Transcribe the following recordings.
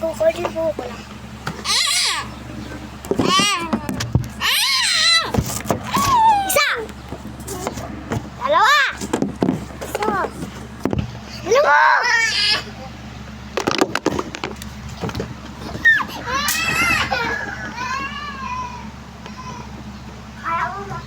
Kukulibo ko lang. Isa! Dalawa! Isa! Dalawa! Kaya ko ba?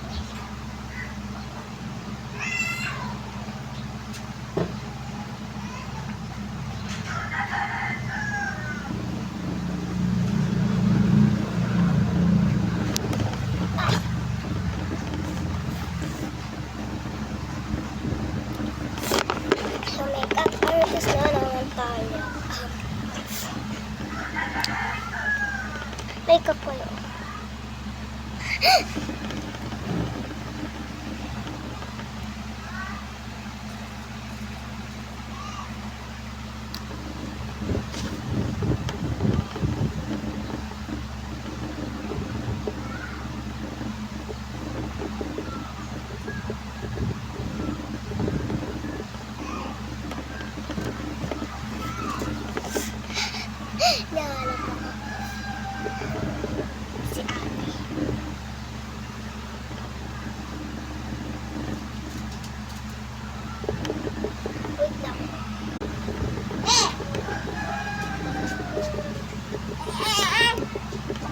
Makeup artist na naman tayo. Makeup ko yun. Nahanap ako. Si Ate. Wait lang.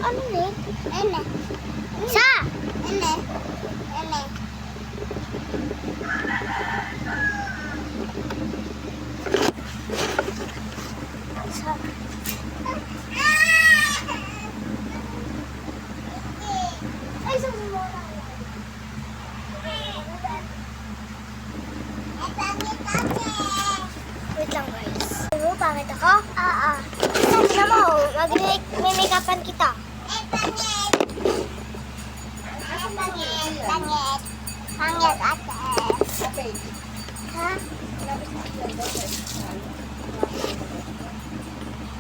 Ano ni? Ene. Sa! Ene. Ene. Sa! Ay, sumura. Wait lang guys. Ano, pangit ako? Sabi mo, may make-upan kita. Pangit ate. Okay. Ha?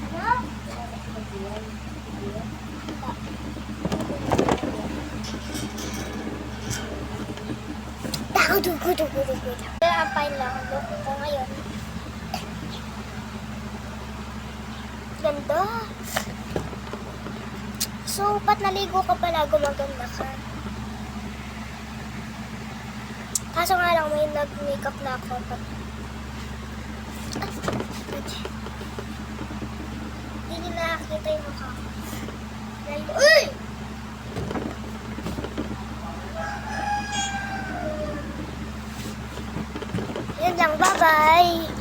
Ano? Dugo. Pinapain lang ang look ko ngayon. Ganda. So, ba't naligo ka pala, gumaganda ka? Kaso nga lang, may nag-makeup na ako. Hindi nila nakakita yung mukha. Uy! Yan lang, bye-bye!